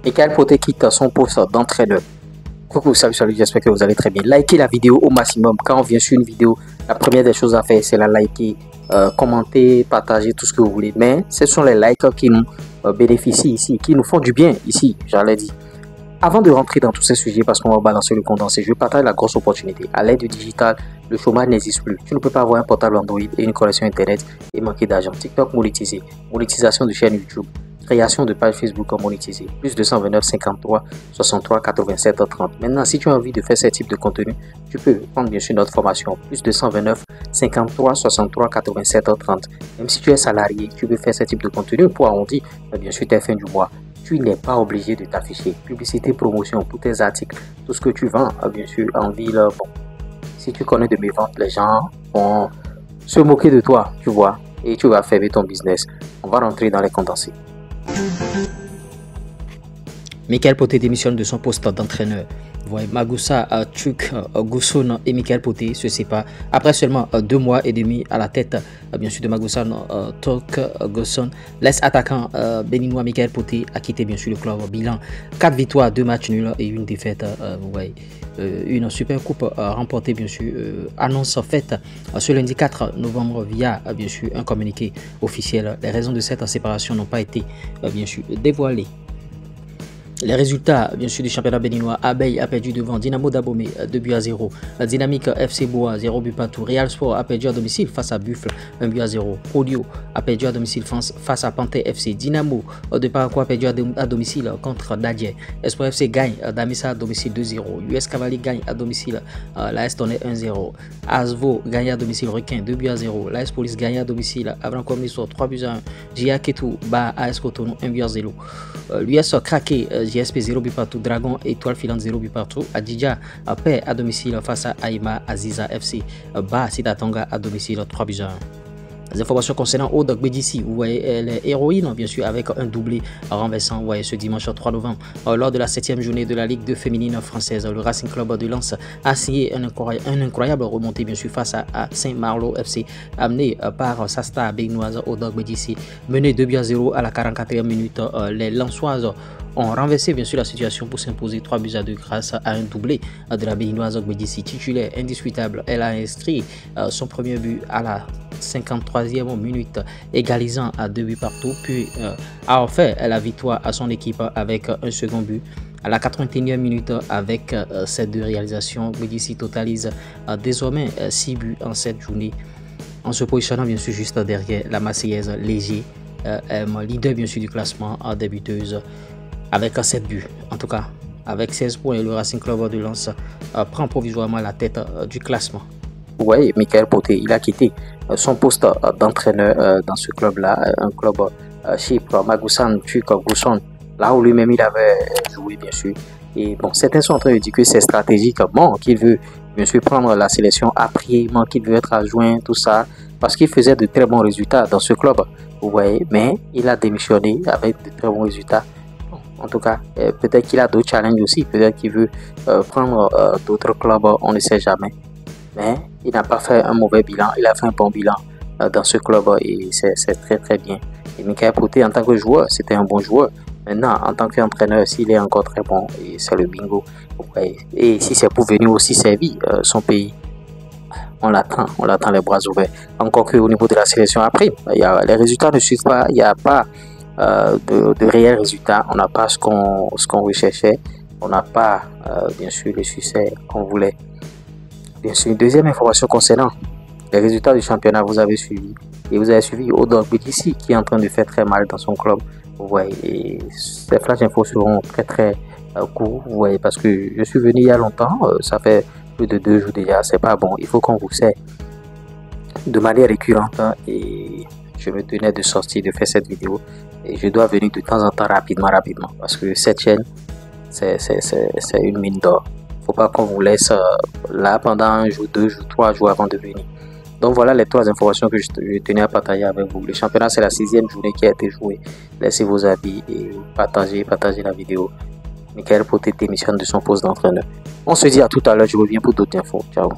Michael Poté quitte son poste d'entraîneur. Coucou, salut, j'espère que vous allez très bien. Likez la vidéo au maximum. Quand on vient sur une vidéo, la première des choses à faire, c'est la liker, commenter, partager, tout ce que vous voulez. Mais ce sont les likes qui nous bénéficient ici, qui nous font du bien ici, j'allais dire. Avant de rentrer dans tous ces sujets, parce qu'on va balancer le condensé, je partage la grosse opportunité. À l'aide du digital, le chômage n'existe plus. Tu ne peux pas avoir un portable Android et une connexion Internet et manquer d'argent. TikTok monétisé, monétisation de chaîne YouTube, création de page Facebook monétisée, plus 229 53 63 87 30. Maintenant, si tu as envie de faire ce type de contenu, tu peux prendre bien sûr notre formation, plus 229 53 63 87 30. Même si tu es salarié, tu peux faire ce type de contenu pour arrondir, bien sûr, tes fins du mois. Tu n'es pas obligé de t'afficher. Publicité, promotion pour tes articles, tout ce que tu vends, bien sûr, en ville. Bon, si tu connais de mes ventes, les gens vont se moquer de toi, tu vois, et tu vas fermer ton business. On va rentrer dans les condensés. Michael Poté démissionne de son poste d'entraîneur. Magusa Chuk Gusson et Michael Poté se séparent après seulement 2 mois et demi à la tête bien sûr de Magusa Chuk Gusson. L'ex-attaquant béninois Michael Poté a quitté bien sûr le club. Bilan 4 victoires, 2 matchs nuls et une défaite. Une super coupe remportée bien sûr. Annonce faite ce lundi 4 novembre via bien sûr un communiqué officiel. Les raisons de cette séparation n'ont pas été bien sûr dévoilées. Les résultats, bien sûr, du championnat béninois, Abeille a perdu devant Dynamo d'Abomey 2-0. Dynamique FC Boa 0 but partout. Real Sport a perdu à domicile face à Buffle 1-0. Prodio a perdu à domicile face à Panthère FC. Dynamo de Paraguay a perdu à domicile contre Dadier. Espoir FC gagne d'Amissa à domicile 2-0. US Cavalier gagne à domicile la Estonais 1-0. Asvo gagne à domicile Requin 2-0. La Police gagne à domicile Avrancom Nisso 3-1. Gia Ketou bat AS Cotonou 1-0. L'US craqué JSP 0 but partout. Dragon Étoile Filante 0 but partout. Adidja perd à domicile face à Aïma. Aziza FC bat Sidatonga à domicile 3-1. Les informations concernant Odog BDC, vous voyez les héroïnes bien sûr avec un doublé renversant, vous voyez ce dimanche 3 novembre lors de la 7e journée de la Ligue 2 féminine française. Le Racing Club de Lens a signé un incroyable remontée bien sûr face à Saint-Malo FC amené par sa star béninoise Odog BDC, mené 2-0 à la 44e minute. Les Lensoises ont renversé bien sûr la situation pour s'imposer 3-2 grâce à un doublé de la béninoise Ogbedissi, titulaire indiscutable. Elle a inscrit son premier but à la 53e minute, égalisant à 2 buts partout, puis a offert la victoire à son équipe avec un second but à la 81e minute. Avec ces 2 réalisations, Ogbedissi totalise désormais 6 buts en cette journée, en se positionnant bien sûr juste derrière la Marseillaise Léger, leader bien sûr du classement des buteuses avec 7 buts. En tout cas, avec 16 points, le Racing Club de Lens prend provisoirement la tête du classement. Oui, Michael Poté, il a quitté son poste d'entraîneur dans ce club-là, un club Chypre, Magusan Chuk Gusson, là où lui-même il avait joué bien sûr. Et bon, certains sont en train de dire que c'est stratégique, bon, qu'il veut bien sûr prendre la sélection après, qu'il veut être adjoint, tout ça, parce qu'il faisait de très bons résultats dans ce club, vous voyez, mais il a démissionné avec de très bons résultats. En tout cas, peut-être qu'il a d'autres challenges aussi, peut-être qu'il veut prendre d'autres clubs, on ne sait jamais. Mais il n'a pas fait un mauvais bilan, il a fait un bon bilan dans ce club et c'est très très bien. Et Michael Poté en tant que joueur, c'était un bon joueur. Maintenant, en tant qu'entraîneur, s'il est encore très bon, c'est le bingo. Ouais. Et si c'est pour venir aussi servir son pays, on l'attend les bras ouverts. Encore qu'au niveau de la sélection après, les résultats ne suivent pas, il n'y a pas de réels résultats, on n'a pas ce qu'on recherchait, on n'a pas bien sûr le succès qu'on voulait. Bien sûr, une deuxième information concernant les résultats du championnat, vous avez suivi, et vous avez suivi Odog BDC qui est en train de faire très mal dans son club, vous voyez, et ces flash infos seront très très courts, vous voyez, parce que je suis venu il y a longtemps, ça fait plus de 2 jours déjà, c'est pas bon, il faut qu'on vous sait de manière récurrente et je me tenais de sortir, de faire cette vidéo et je dois venir de temps en temps rapidement parce que cette chaîne c'est une mine d'or. Faut pas qu'on vous laisse là pendant 1 jour, 2 jours, 3 jours avant de venir. Donc voilà les 3 informations que je tenais à partager avec vous. Le championnat, c'est la 6e journée qui a été jouée. Laissez vos avis et partagez la vidéo. Michael Poté démissionne de son poste d'entraîneur. On se dit à tout à l'heure, je reviens pour d'autres infos. Ciao.